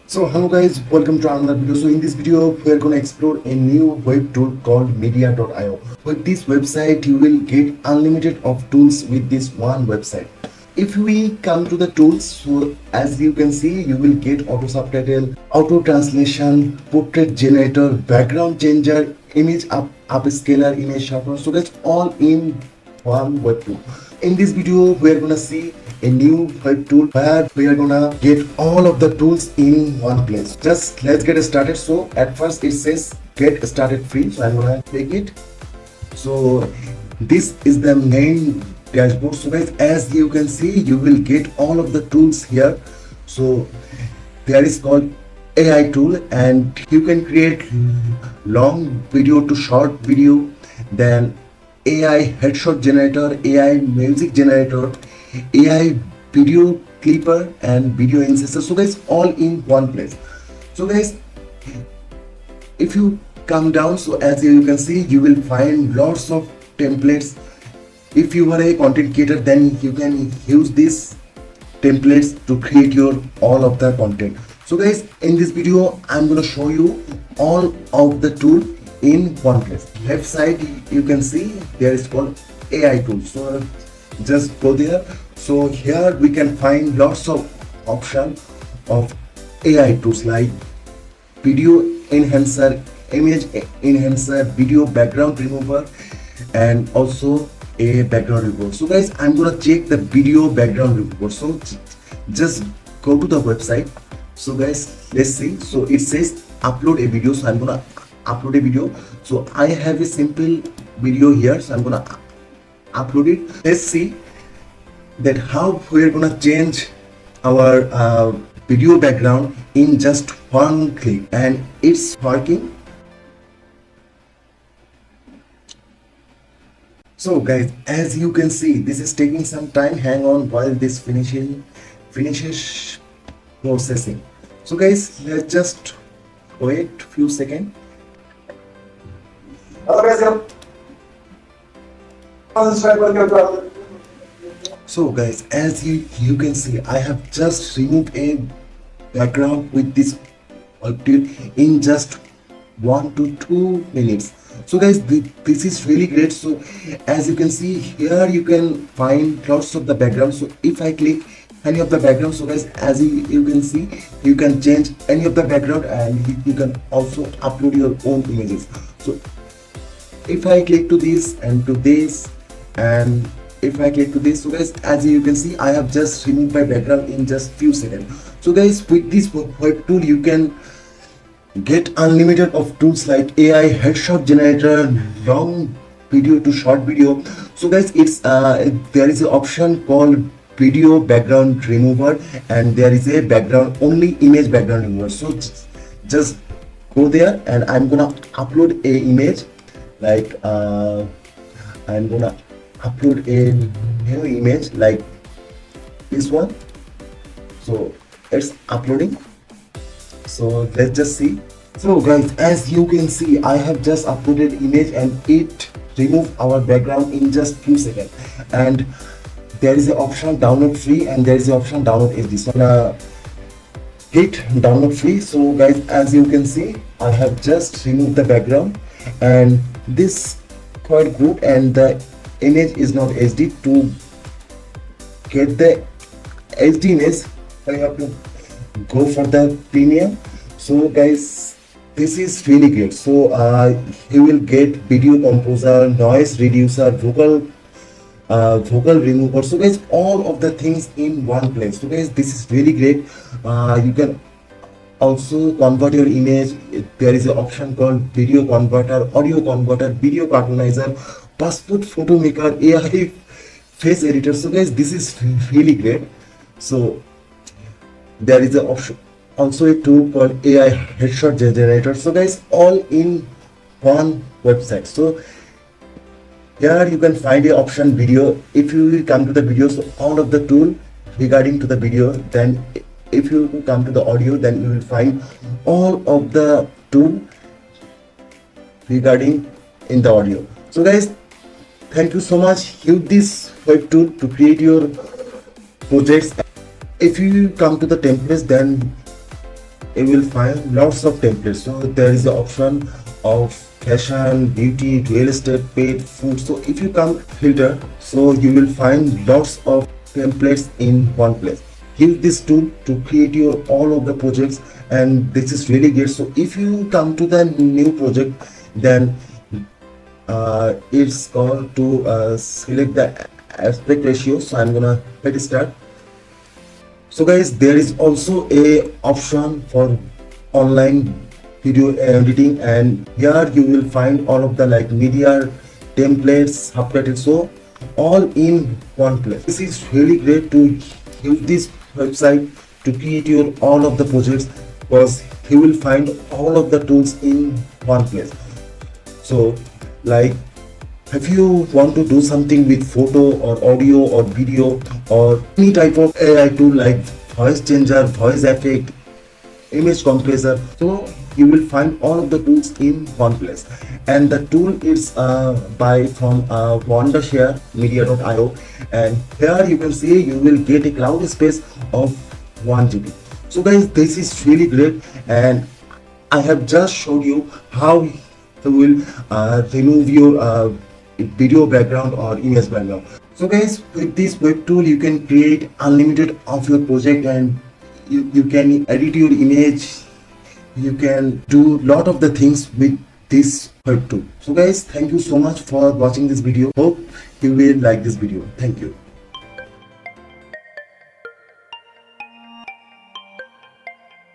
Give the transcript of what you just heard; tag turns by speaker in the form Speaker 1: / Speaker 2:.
Speaker 1: So hello guys, welcome to another video. So in this video we are going to explore a new web tool called Mediaio. With this website you will get unlimited of tools with this one website. If we come to the tools, so as you can see you will get auto subtitle, auto translation, portrait generator, background changer, image upscaler, image sharpener. So that's all in one web tool. In this video we are gonna see a new web tool where we are gonna get all of the tools in one place. Just let's get started. So at first it says get started free, so I'm gonna take it. So this is the main dashboard. So guys, as you can see you will get all of the tools here. So there is called AI tool, and you can create long video to short video, then AI headshot generator, AI music generator, AI video clipper, and video inserter. So guys, all in one place. So guys, if you come down, so as you can see you will find lots of templates. If you are a content creator, then you can use these templates to create your all of the content. So guys, in this video I'm going to show you all of the tool in one place. Left side you can see there is called AI tool. So just go there. So here we can find lots of option of AI tools like video enhancer, image enhancer, video background remover, and also a background remover. So guys, I'm gonna check the video background remover. So just go to the website. So guys, let's see. So it says upload a video, so I'm gonna upload a video. So I have a simple video here, so I'm gonna upload it. Let's see that how we're gonna change our video background in just one click, and it's working. So guys, as you can see, this is taking some time. Hang on while this finishes processing. So guys, let's just wait few seconds. So guys, as you can see, I have just removed a background with this tool in just 1 to 2 minutes. So guys, this is really great. So as you can see here, you can find lots of the background. So if I click any of the background, so guys, as you can see, you can change any of the background, and you can also upload your own images. So if I click to this and to this, and if I click to this, so guys, as you can see, I have just removed my background in just few seconds. So guys, with this web tool you can get unlimited of tools like AI headshot generator, long video to short video. So guys, it's there is an option called video background remover, and there is a background only image background remover. So just go there, and I'm gonna upload a image like I'm gonna upload a new image like this one. So it's uploading. So let's just see. So guys, as you can see, I have just uploaded image, and it removed our background in just few seconds. And there is an option download free, and there is an option download HD. So hit download free. So guys, as you can see, I have just removed the background, and this quite good, and the image is not HD. To get the HD image, I have to go for the premium. So guys, this is really great. So you will get video composer, noise reducer, vocal remover. So guys, all of the things in one place. So guys, this is really great. You can also convert your image. There is an option called video converter, audio converter, video cartoonizer, passport photo maker, AI face editor. So guys, this is really great. So there is an option also a tool called AI headshot generator. So guys, all in one website. So here you can find a option video. If you will come to the video, so all of the tool regarding to the video. Then if you come to the audio, then you will find all of the tool regarding in the audio. So guys, thank you so much. Use this web tool to create your projects. If you come to the templates, then you will find lots of templates. So there is the option of fashion, beauty, real estate, paid, food. So if you come filter, so you will find lots of templates in one place. Use this tool to create your all of the projects, and this is really great. So if you come to the new project, then it's called to select the aspect ratio. So I'm gonna hit start. So guys, there is also a option for online video editing, and here you will find all of the like media templates, subtitles, so all in one place. This is really great to use this website to create your all of the projects, because you will find all of the tools in one place. So like if you want to do something with photo or audio or video or any type of AI tool like voice changer, voice effect, image compressor, so you will find all of the tools in one place. And the tool is by from Wondershare Media.io, and here you can see you will get a cloud space of 1 GB. So guys, this is really great, and I have just showed you how you will remove your video background or image background. So guys, with this web tool you can create unlimited of your project, and you can edit your image, you can do lot of the things with this web tool. So guys, thank you so much for watching this video. Hope you will like this video. Thank you.